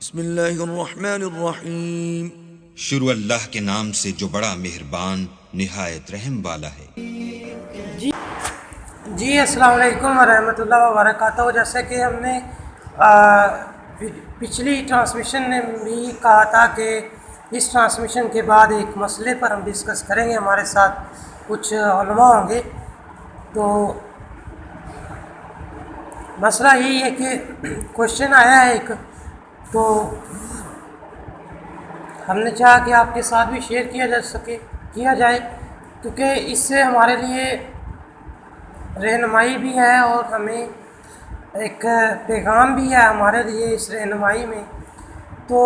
بسم اللہ الرحمن الرحیم۔ شروع اللہ کے نام سے جو بڑا مہربان نہایت رحم والا ہے۔ جی السلام علیکم ورحمۃ اللہ وبرکاتہ۔ جیسے کہ ہم نے پچھلی ٹرانسمیشن میں بھی کہا تھا کہ اس ٹرانسمیشن کے بعد ایک مسئلے پر ہم ڈسکس کریں گے، ہمارے ساتھ کچھ علماء ہوں گے۔ تو مسئلہ یہی ہے کہ کوشچن آیا ہے ایک، تو ہم نے چاہا کہ آپ کے ساتھ بھی شیئر کیا جائے، کیونکہ اس سے ہمارے لیے رہنمائی بھی ہے اور ہمیں ایک پیغام بھی ہے ہمارے لیے اس رہنمائی میں۔ تو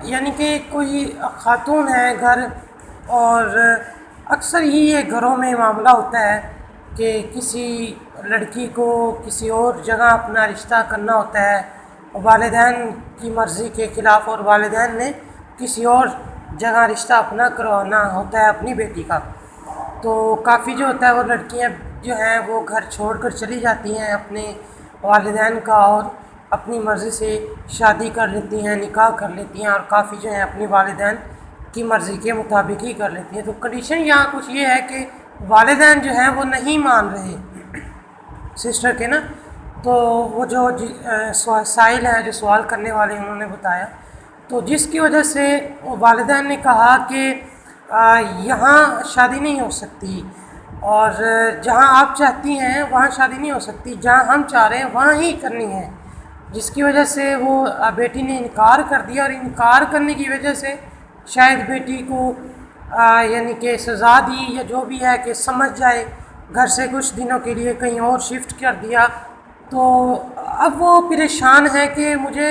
یعنی کہ کوئی خاتون ہے گھر، اور اکثر یہ گھروں میں معاملہ ہوتا ہے کہ کسی لڑکی کو کسی اور جگہ اپنا رشتہ کرنا ہوتا ہے والدین کی مرضی کے خلاف، اور والدین نے کسی اور جگہ رشتہ اپنا کروانا ہوتا ہے اپنی بیٹی کا۔ تو کافی جو ہوتا ہے وہ لڑکیاں جو ہیں وہ گھر چھوڑ کر چلی جاتی ہیں اپنے والدین کا، اور اپنی مرضی سے شادی کر لیتی ہیں، نکاح کر لیتی ہیں، اور کافی جو ہیں اپنی والدین کی مرضی کے مطابق ہی کر لیتی ہیں۔ تو کنڈیشن یہاں کچھ یہ ہے کہ والدین جو ہیں وہ نہیں مان رہے سسٹر کے نا۔ تو وہ جو سائل ہے، جو سوال کرنے والے انہوں نے بتایا، تو جس کی وجہ سے والدین نے کہا کہ یہاں شادی نہیں ہو سکتی، اور جہاں آپ چاہتی ہیں وہاں شادی نہیں ہو سکتی، جہاں ہم چاہ رہے ہیں وہاں ہی کرنی ہے۔ جس کی وجہ سے وہ بیٹی نے انکار کر دیا، اور انکار کرنے کی وجہ سے شاید بیٹی کو یعنی کہ سزا دی یا جو بھی ہے کہ سمجھ جائے، گھر سے کچھ دنوں کے لیے کہیں اور شفٹ کر دیا۔ تو اب وہ پریشان ہے کہ مجھے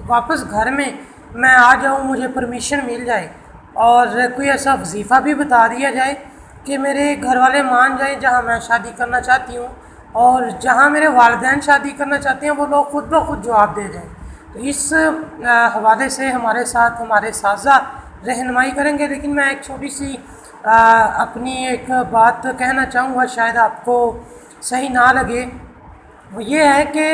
واپس گھر میں آ جاؤں، مجھے پرمیشن مل جائے، اور کوئی ایسا وظیفہ بھی بتا دیا جائے کہ میرے گھر والے مان جائیں جہاں میں شادی کرنا چاہتی ہوں، اور جہاں میرے والدین شادی کرنا چاہتے ہیں وہ لوگ خود بخود جواب دے جائیں۔ تو اس حوالے سے ہمارے ساتھ ہمارے اساتذہ رہنمائی کریں گے، لیکن میں ایک چھوٹی سی اپنی ایک بات کہنا چاہوں گا، شاید آپ کو صحیح نہ لگے۔ وہ یہ ہے کہ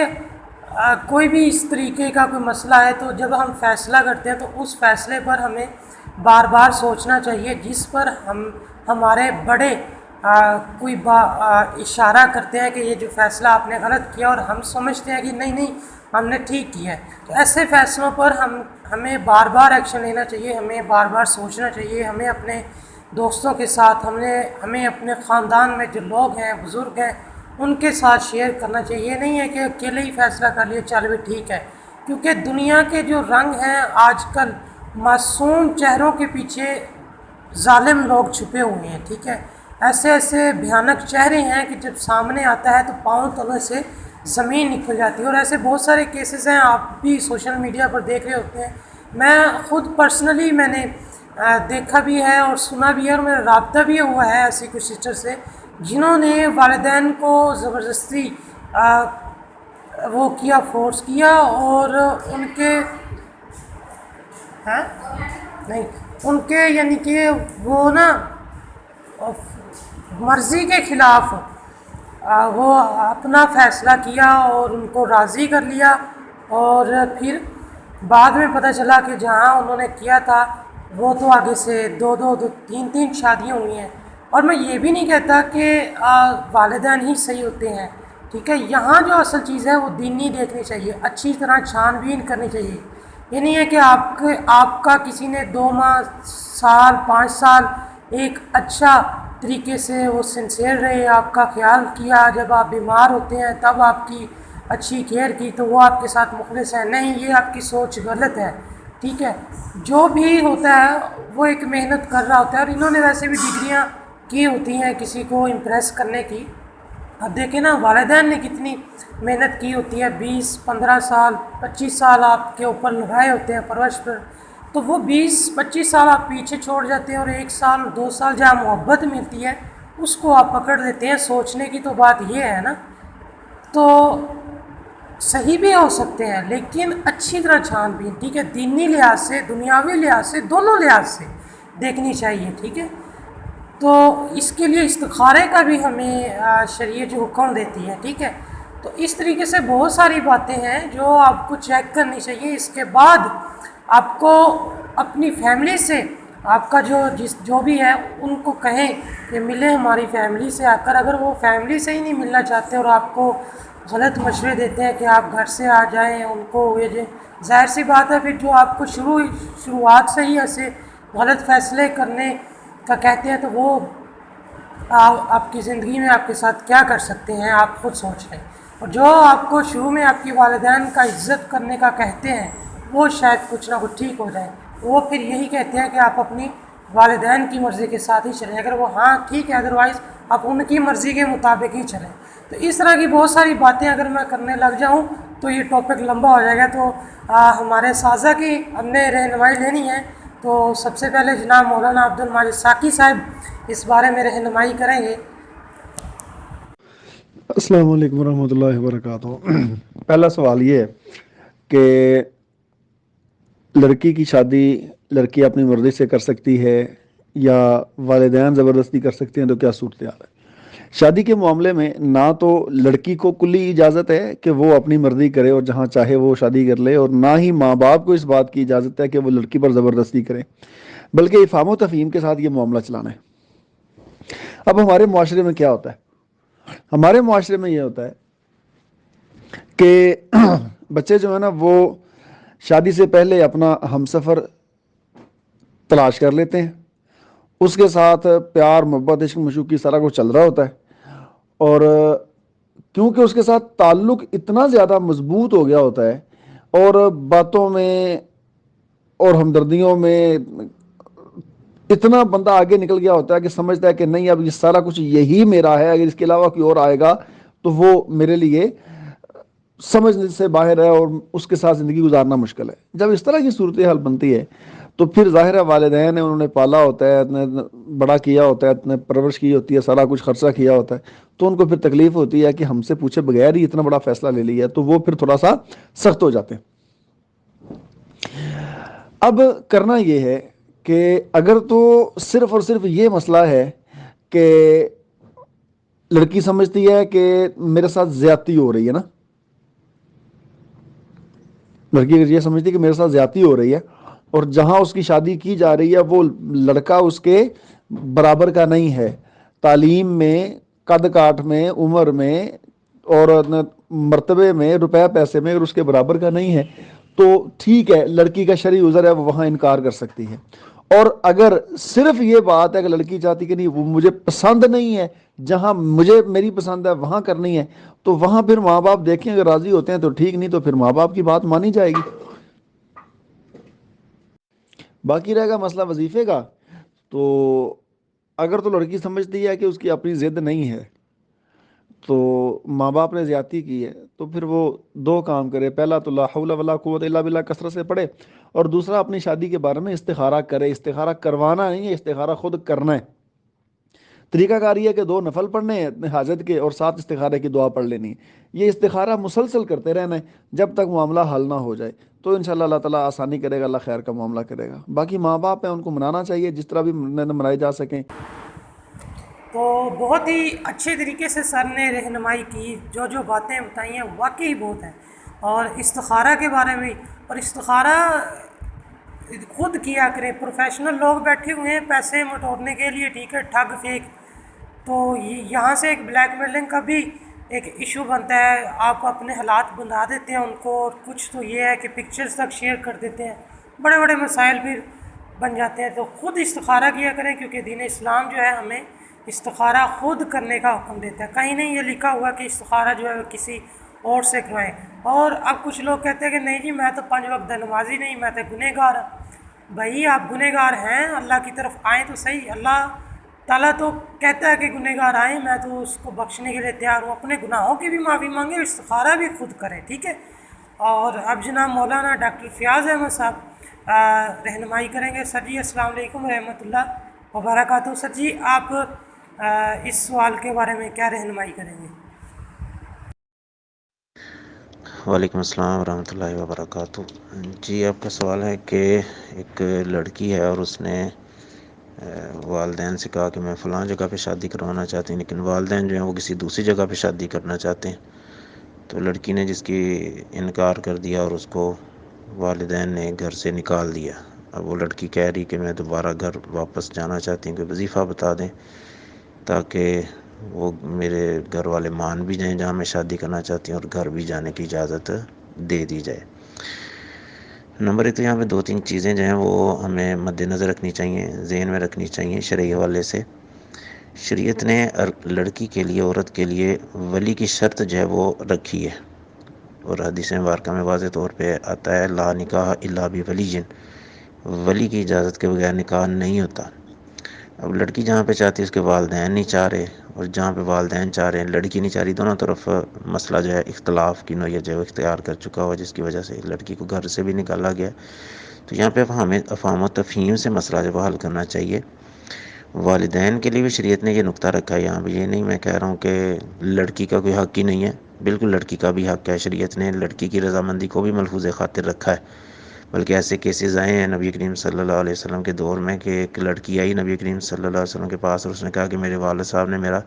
کوئی بھی اس طریقے کا کوئی مسئلہ ہے تو جب ہم فیصلہ کرتے ہیں تو اس فیصلے پر ہمیں بار بار سوچنا چاہیے، جس پر ہمارے بڑے کوئی اشارہ کرتے ہیں کہ یہ جو فیصلہ آپ نے غلط کیا، اور ہم سمجھتے ہیں کہ نہیں ہم نے ٹھیک کیا ہے۔ تو ایسے فیصلوں پر ہمیں بار بار ایکشن لینا چاہیے، ہمیں بار بار سوچنا چاہیے، ہمیں اپنے دوستوں کے ساتھ، ہمیں اپنے خاندان میں جو لوگ ہیں، بزرگ ہیں، ان کے ساتھ شیئر کرنا چاہیے۔ یہ نہیں ہے کہ اکیلے ہی فیصلہ کر لیے چل بھی ٹھیک ہے، کیونکہ دنیا کے جو رنگ ہیں آج کل، معصوم چہروں کے پیچھے ظالم لوگ چھپے ہوئے ہیں، ٹھیک ہے۔ ایسے بھیانک چہرے ہیں کہ جب سامنے آتا ہے تو پاؤں تلے سے زمین نکل جاتی ہے، اور ایسے بہت سارے کیسز ہیں، آپ بھی سوشل میڈیا پر دیکھ رہے ہوتے ہیں۔ میں خود پرسنلی میں نے دیکھا بھی ہے اور سنا بھی ہے، اور میرا رابطہ بھی ہوا ہے ایسی کچھ سسٹر سے جنہوں نے والدین کو زبردستی وہ کیا، فورس کیا، اور ان کے یعنی کہ وہ نا مرضی کے خلاف وہ اپنا فیصلہ کیا اور ان کو راضی کر لیا، اور پھر بعد میں پتہ چلا کہ جہاں انہوں نے کیا تھا وہ تو آگے سے دو تین شادیاں ہوئی ہیں۔ اور میں یہ بھی نہیں کہتا کہ والدین ہی صحیح ہوتے ہیں، ٹھیک ہے۔ یہاں جو اصل چیز ہے وہ دینی دیکھنی چاہیے، اچھی طرح چھان بین کرنی چاہیے۔ یہ نہیں ہے کہ آپ کا کسی نے 2 ماہ، سال، 5 سال ایک اچھا طریقے سے وہ سنسیئر رہے، آپ کا خیال کیا، جب آپ بیمار ہوتے ہیں تب آپ کی اچھی کیئر کی، تو وہ آپ کے ساتھ مخلص ہے۔ نہیں، یہ آپ کی سوچ غلط ہے، ٹھیک ہے۔ جو بھی ہوتا ہے وہ ایک محنت کر رہا ہوتا ہے، اور انہوں نے ویسے بھی ڈگریاں کی ہوتی ہیں کسی کو امپریس کرنے کی۔ اب دیکھیں نا والدین نے کتنی محنت کی ہوتی ہے، 20، 15 سال، 25 سال آپ کے اوپر لگائے ہوتے ہیں پرورش پر، تو وہ 20-25 سال آپ پیچھے چھوڑ جاتے ہیں، اور 1 سال 2 سال جہاں محبت ملتی ہے اس کو آپ پکڑ لیتے ہیں۔ سوچنے کی تو بات یہ ہے نا، تو صحیح بھی ہو سکتے ہیں لیکن اچھی طرح چھان بین، ٹھیک ہے، دینی لحاظ سے، دنیاوی لحاظ سے، دونوں لحاظ سے دیکھنی چاہیے، ٹھیک ہے۔ تو اس کے لیے استخارے کا بھی ہمیں شریعت جو حکم دیتی ہے، ٹھیک ہے۔ تو اس طریقے سے بہت ساری باتیں ہیں جو آپ کو چیک کرنی چاہیے. اس کے بعد آپ کو اپنی فیملی سے آپ کا جو بھی ہے ان کو کہیں کہ ملیں ہماری فیملی سے آ کر. اگر وہ فیملی سے ہی نہیں ملنا چاہتے اور آپ کو غلط مشورے دیتے ہیں کہ آپ گھر سے آ جائیں ان کو یہ ظاہر سی بات ہے پھر جو آپ کو شروعات سے ہی ایسے غلط فیصلے کرنے کا کہتے ہیں تو وہ آپ کی زندگی میں آپ کے ساتھ کیا کر سکتے ہیں آپ خود سوچ لیں. اور جو آپ کو شروع میں آپ کی والدین کا عزت کرنے کا کہتے ہیں وہ شاید کچھ نہ کچھ ٹھیک ہو جائے. وہ پھر یہی کہتے ہیں کہ آپ اپنی والدین کی مرضی کے ساتھ ہی چلیں. اگر وہ ہاں ٹھیک ہے ادروائز آپ ان کی مرضی کے مطابق ہی چلیں. تو اس طرح کی بہت ساری باتیں اگر میں کرنے لگ جاؤں تو یہ ٹاپک لمبا ہو جائے گا. تو ہمارے سازہ کی ہم نے رہنمائی لینی ہے تو سب سے پہلے جناب مولانا عبد الماجد ساقی صاحب اس بارے میں رہنمائی کریں گے. السلام علیکم ورحمۃ اللہ وبرکاتہ. پہلا سوال یہ ہے کہ لڑکی کی شادی لڑکی اپنی مرضی سے کر سکتی ہے یا والدین زبردستی کر سکتے ہیں، تو کیا صورتحال ہے؟ شادی کے معاملے میں نہ تو لڑکی کو کلی اجازت ہے کہ وہ اپنی مرضی کرے اور جہاں چاہے وہ شادی کر لے، اور نہ ہی ماں باپ کو اس بات کی اجازت ہے کہ وہ لڑکی پر زبردستی کرے، بلکہ افہام و تفہیم کے ساتھ یہ معاملہ چلانا ہے. اب ہمارے معاشرے میں کیا ہوتا ہے؟ ہمارے معاشرے میں یہ ہوتا ہے کہ بچے جو ہے نا وہ شادی سے پہلے اپنا ہم سفر تلاش کر لیتے ہیں، اس کے ساتھ پیار محبت عشق مشوقی سارا کچھ چل رہا ہوتا ہے، اور کیونکہ اس کے ساتھ تعلق اتنا زیادہ مضبوط ہو گیا ہوتا ہے اور باتوں میں اور ہمدردیوں میں اتنا بندہ آگے نکل گیا ہوتا ہے کہ سمجھتا ہے کہ نہیں اب یہ سارا کچھ یہی میرا ہے، اگر اس کے علاوہ کوئی اور آئے گا تو وہ میرے لیے سمجھ سے باہر ہے اور اس کے ساتھ زندگی گزارنا مشکل ہے. جب اس طرح کی صورتحال بنتی ہے تو پھر ظاہر ہے والدین نے انہوں نے پالا ہوتا ہے، اتنے بڑا کیا ہوتا ہے، اتنے پرورش کی ہوتی ہے، سارا کچھ خرچہ کیا ہوتا ہے، تو ان کو پھر تکلیف ہوتی ہے کہ ہم سے پوچھے بغیر ہی اتنا بڑا فیصلہ لے لیا ہے، تو وہ پھر تھوڑا سا سخت ہو جاتے ہیں. اب کرنا یہ ہے کہ اگر تو صرف اور صرف یہ مسئلہ ہے کہ لڑکی سمجھتی ہے کہ میرے ساتھ زیادتی ہو رہی ہے نا، لڑکی اگر یہ سمجھتی ہے کہ میرے ساتھ زیادتی ہو رہی ہے اور جہاں اس کی شادی کی جا رہی ہے وہ لڑکا اس کے برابر کا نہیں ہے، تعلیم میں، قد کاٹ میں، عمر میں اور مرتبے میں، روپے پیسے میں، اگر اس کے برابر کا نہیں ہے تو ٹھیک ہے، لڑکی کا شرعی عذر ہے، وہ وہاں انکار کر سکتی ہے. اور اگر صرف یہ بات ہے کہ لڑکی چاہتی کہ نہیں وہ مجھے پسند نہیں ہے، جہاں مجھے میری پسند ہے وہاں کرنی ہے، تو وہاں پھر ماں باپ دیکھیں اگر راضی ہوتے ہیں تو ٹھیک، نہیں تو پھر ماں باپ کی بات مانی جائے گی. باقی رہے گا مسئلہ وظیفے کا، تو اگر تو لڑکی سمجھتی ہے کہ اس کی اپنی ضد نہیں ہے تو ماں باپ نے زیادتی کی ہے تو پھر وہ دو کام کرے. پہلا تو لا حول ولا قوت الا باللہ کثرت سے پڑھے، اور دوسرا اپنی شادی کے بارے میں استخارہ کرے. استخارہ کروانا نہیں ہے، استخارہ خود کرنا ہے. طریقہ کار یہ ہے کہ 2 نفل پڑھنے ہیں اپنے حاجت کے اور 7 استخارے کی دعا پڑھ لینی ہے. یہ استخارہ مسلسل کرتے رہنا ہے جب تک معاملہ حل نہ ہو جائے، تو انشاءاللہ اللہ تعالیٰ آسانی کرے گا، اللہ خیر کا معاملہ کرے گا. باقی ماں باپ ہیں ان کو منانا چاہیے جس طرح بھی منائے جا سکیں. تو بہت ہی اچھے طریقے سے سر نے رہنمائی کی، جو باتیں بتائی ہیں واقعی بہت ہیں. اور استخارہ کے بارے میں، اور استخارہ خود کیا کریں. پروفیشنل لوگ بیٹھے ہوئے ہیں پیسے مٹورنے کے لیے، ٹھیک ہے، ٹھگ فیک، تو یہاں سے ایک بلیک میلنگ کا بھی ایک ایشو بنتا ہے. آپ اپنے حالات بتا دیتے ہیں ان کو، اور کچھ تو یہ ہے کہ پکچرز تک شیئر کر دیتے ہیں، بڑے بڑے مسائل بھی بن جاتے ہیں. تو خود استخارہ کیا کریں، کیونکہ دین اسلام جو ہے ہمیں استخارہ خود کرنے کا حکم دیتا ہے. کہیں نہیں یہ لکھا ہوا کہ استخارہ جو ہے کسی اور سے کروائیں. اور اب کچھ لوگ کہتے ہیں کہ نہیں جی میں تو 5 وقت نمازی نہیں، میں تو گنہگار ہوں. بھائی آپ گنہگار ہیں، اللہ کی طرف آئیں تو صحیح. اللہ تعالیٰ تو کہتا ہے کہ گنہگار آئیں، میں تو اس کو بخشنے کے لیے تیار ہوں. اپنے گناہوں کی بھی معافی مانگیں، استخارہ بھی خود کریں، ٹھیک ہے. اور اب جناب مولانا ڈاکٹر فیاض احمد صاحب رہنمائی کریں گے. سر جی السلام علیکم ورحمۃ اللہ وبرکاتہ. سر جی آپ اس سوال کے بارے میں کیا رہنمائی کریں گے؟ وعلیکم السلام ورحمۃ اللہ وبرکاتہ. جی آپ کا سوال ہے کہ ایک لڑکی ہے اور اس نے والدین سے کہا کہ میں فلاں جگہ پہ شادی کروانا چاہتی ہوں، لیکن والدین جو ہیں وہ کسی دوسری جگہ پہ شادی کرنا چاہتے ہیں. تو لڑکی نے جس کی انکار کر دیا اور اس کو والدین نے گھر سے نکال دیا. اب وہ لڑکی کہہ رہی کہ میں دوبارہ گھر واپس جانا چاہتی ہوں، کہ وظیفہ بتا دیں تاکہ وہ میرے گھر والے مان بھی جائیں جہاں میں شادی کرنا چاہتی ہوں، اور گھر بھی جانے کی اجازت دے دی جائے. نمبر ایک تو یہاں پہ 2-3 چیزیں جو ہیں وہ ہمیں مد نظر رکھنی چاہیے، ذہن میں رکھنی چاہیے شرعی حوالے سے. شریعت نے لڑکی کے لیے، عورت کے لیے ولی کی شرط جو ہے وہ رکھی ہے، اور حدیث مبارکہ میں واضح طور پہ آتا ہے لا نکاح الا بولی، ولی کی اجازت کے بغیر نکاح نہیں ہوتا. اب لڑکی جہاں پہ چاہتی ہے اس کے والدین نہیں چاہ رہے، اور جہاں پہ والدین چاہ رہے ہیں لڑکی نہیں چاہ رہی، دونوں طرف مسئلہ جو ہے اختلاف کی نوعیت جو ہے وہ اختیار کر چکا ہوا، جس کی وجہ سے لڑکی کو گھر سے بھی نکالا گیا. تو یہاں پہ ہمیں افہام و تفہیم سے مسئلہ جو ہے حل کرنا چاہیے. والدین کے لیے بھی شریعت نے یہ نقطہ رکھا ہے یہاں پہ. یہ نہیں میں کہہ رہا ہوں کہ لڑکی کا کوئی حق ہی نہیں ہے، بالکل لڑکی کا بھی حق ہے. شریعت نے لڑکی کی رضامندی کو بھی ملحوظ خاطر رکھا ہے، بلکہ ایسے کیسز آئے ہیں نبی کریم صلی اللہ علیہ وسلم کے دور میں کہ ایک لڑکی آئی نبی کریم صلی اللہ علیہ وسلم کے پاس، اور اس نے کہا کہ میرے والد صاحب نے میرا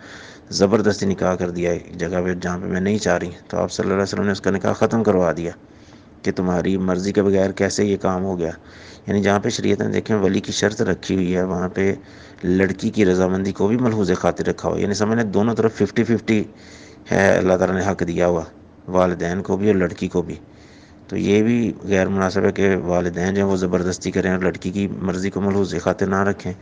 زبردستی نکاح کر دیا ہے جگہ پہ جہاں پہ میں نہیں چاہ رہی. تو آپ صلی اللہ علیہ وسلم نے اس کا نکاح ختم کروا دیا کہ تمہاری مرضی کے بغیر کیسے یہ کام ہو گیا. یعنی جہاں پہ شریعت نے دیکھیں ولی کی شرط رکھی ہوئی ہے، وہاں پہ لڑکی کی رضامندی کو بھی ملحوظ خاطر رکھا ہوا. یعنی سمجھنے دونوں طرف 50-50 ہے، اللہ تعالیٰ نے حق دیا ہوا والدین کو بھی اور لڑکی کو بھی. تو یہ بھی غیر مناسب ہے کہ والدین جو ہیں وہ زبردستی کریں اور لڑکی کی مرضی کو ملحوظ خاطر نہ رکھیں.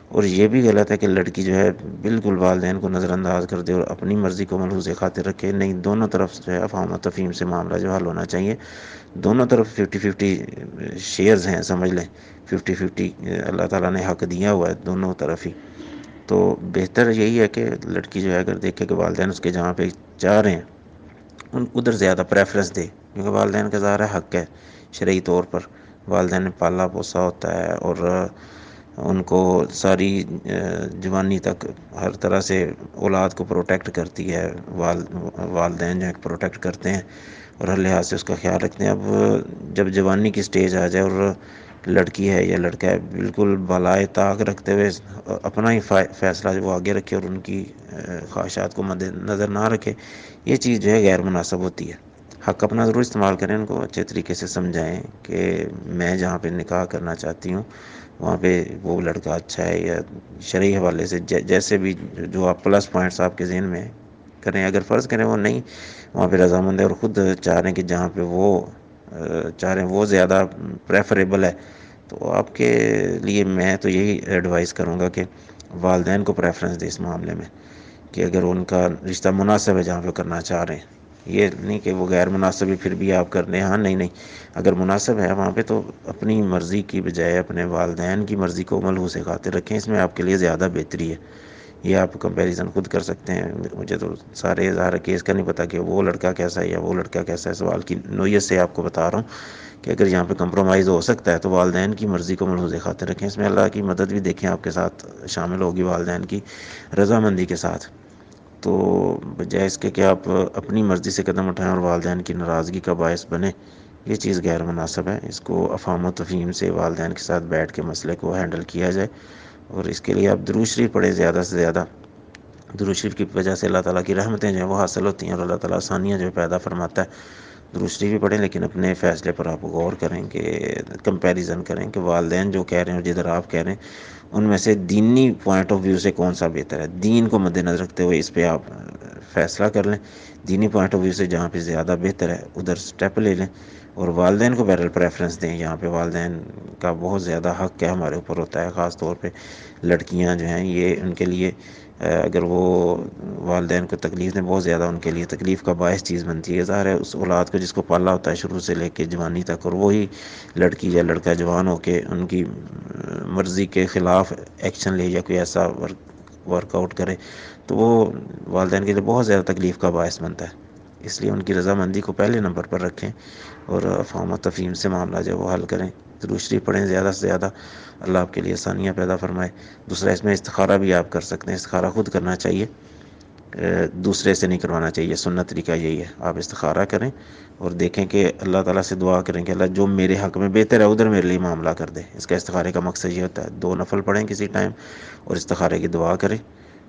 اور یہ بھی غلط ہے کہ لڑکی جو ہے بالکل والدین کو نظر انداز کر دے اور اپنی مرضی کو ملحوظ خاطر رکھے. نہیں، دونوں طرف جو ہے افہام و تفہیم سے معاملہ جو حل ہونا چاہیے. دونوں طرف 50-50 شیئرز ہیں، سمجھ لیں 50-50 اللہ تعالیٰ نے حق دیا ہوا ہے دونوں طرف ہی. تو بہتر یہی ہے کہ لڑکی جو ہے اگر دیکھے کہ والدین اس کے جہاں پہ چاہ رہے ہیں ادھر زیادہ پریفرنس دے، کیونکہ والدین کا ظاہر حق ہے شرعی طور پر. والدین نے پالا پوسا ہوتا ہے اور ان کو ساری جوانی تک ہر طرح سے اولاد کو پروٹیکٹ کرتی ہے، والدین جو ہے پروٹیکٹ کرتے ہیں اور ہر لحاظ سے اس کا خیال رکھتے ہیں. اب جب جوانی کی سٹیج آ جائے اور لڑکی ہے یا لڑکا ہے بالکل بالائے طاق رکھتے ہوئے اپنا ہی فیصلہ جو وہ آگے رکھے اور ان کی خواہشات کو مد نظر نہ رکھے، یہ چیز جو ہے غیر مناسب ہوتی ہے. حق اپنا ضرور استعمال کریں، ان کو اچھے طریقے سے سمجھائیں کہ میں جہاں پہ نکاح کرنا چاہتی ہوں وہاں پہ وہ لڑکا اچھا ہے، یا شرعی حوالے سے جیسے بھی جو آپ پلس پوائنٹس آپ کے ذہن میں کریں. اگر فرض کریں وہ نہیں وہاں پہ رضامند ہے اور خود چاہ رہے ہیں کہ جہاں پہ وہ چاہ رہے ہیں وہ زیادہ پریفریبل ہے، تو آپ کے لیے میں تو یہی ایڈوائز کروں گا کہ والدین کو پریفرنس دیں اس معاملے میں، کہ اگر ان کا رشتہ مناسب ہے جہاں پہ کرنا چاہ رہے ہیں. یہ نہیں کہ وہ غیر مناسب ہے پھر بھی آپ کر لیں. ہاں نہیں، اگر مناسب ہے وہاں پہ تو اپنی مرضی کی بجائے اپنے والدین کی مرضی کو ملحوظ خاطر رکھیں، اس میں آپ کے لیے زیادہ بہتری ہے. یہ آپ کمپیریزن خود کر سکتے ہیں. مجھے تو سارے اظہار کیس کا نہیں پتہ کہ وہ لڑکا کیسا ہے یا وہ لڑکا کیسا ہے، سوال کی نوعیت سے آپ کو بتا رہا ہوں کہ اگر یہاں پہ کمپرومائز ہو سکتا ہے تو والدین کی مرضی کو ملحوظ خاطر رکھیں. اس میں اللہ کی مدد بھی دیکھیں آپ کے ساتھ شامل ہوگی، والدین کی رضامندی کے ساتھ. تو بجائے اس کے کہ آپ اپنی مرضی سے قدم اٹھائیں اور والدین کی ناراضگی کا باعث بنے، یہ چیز غیر مناسب ہے. اس کو افہام و تفہیم سے والدین کے ساتھ بیٹھ کے مسئلے کو ہینڈل کیا جائے، اور اس کے لیے آپ درود شریف پڑھیں زیادہ سے زیادہ. درود شریف کی وجہ سے اللہ تعالیٰ کی رحمتیں جو ہیں وہ حاصل ہوتی ہیں اور اللہ تعالیٰ آسانیاں جو ہے پیدا فرماتا ہے. درود شریف بھی پڑھیں، لیکن اپنے فیصلے پر آپ غور کریں کہ کمپیریزن کریں کہ والدین جو کہہ رہے ہیں اور جدھر آپ کہہ رہے ہیں ان میں سے دینی پوائنٹ آف ویو سے کون سا بہتر ہے. دین کو مد نظر رکھتے ہوئے اس پہ آپ فیصلہ کر لیں. دینی پوائنٹ آف ویو سے جہاں پہ زیادہ بہتر ہے ادھر سٹیپ لے لیں، اور والدین کو بہرحال پریفرنس دیں. یہاں پہ والدین کا بہت زیادہ حق ہے ہمارے اوپر ہوتا ہے، خاص طور پہ لڑکیاں جو ہیں یہ ان کے لیے اگر وہ والدین کو تکلیف دیں بہت زیادہ ان کے لیے تکلیف کا باعث چیز بنتی ہے. ظاہر ہے اس اولاد کو جس کو پالا ہوتا ہے شروع سے لے کے جوانی تک، اور وہی لڑکی یا لڑکا جوان ہو کے ان کی مرضی کے خلاف ایکشن لے یا کوئی ایسا ورک آؤٹ کرے تو وہ والدین کے لیے بہت زیادہ تکلیف کا باعث بنتا ہے. اس لیے ان کی رضامندی کو پہلے نمبر پر رکھیں اور افہام و تفہیم سے معاملہ جو وہ حل کریں. درود شریف پڑھیں زیادہ سے زیادہ، اللہ آپ کے لیے آسانیاں پیدا فرمائے. دوسرا اس میں استخارہ بھی آپ کر سکتے ہیں. استخارہ خود کرنا چاہیے، دوسرے سے نہیں کروانا چاہیے. سنت طریقہ یہی ہے، آپ استخارہ کریں اور دیکھیں کہ اللہ تعالیٰ سے دعا کریں کہ اللہ جو میرے حق میں بہتر ہے ادھر میرے لیے معاملہ کر دے. اس کا استخارے کا مقصد یہ ہوتا ہے. 2 نفل پڑھیں کسی ٹائم اور استخارے کی دعا کریں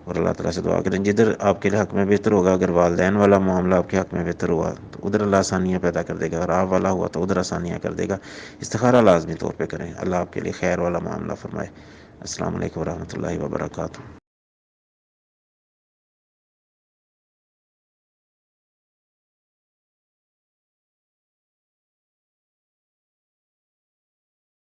اور اللہ تعالیٰ سے دعا کریں جدھر آپ کے حق میں بہتر ہوگا، اگر والدین والا معاملہ آپ کے حق میں بہتر ہوا تو ادھر اللہ آسانیاں پیدا کر دے گا، اور آپ والا ہوا تو ادھر آسانیاں کر دے گا۔ استخارہ لازمی طور پہ کریں، اللہ آپ کے لیے خیر والا معاملہ فرمائے۔ السلام علیکم ورحمۃ اللہ وبرکاتہ۔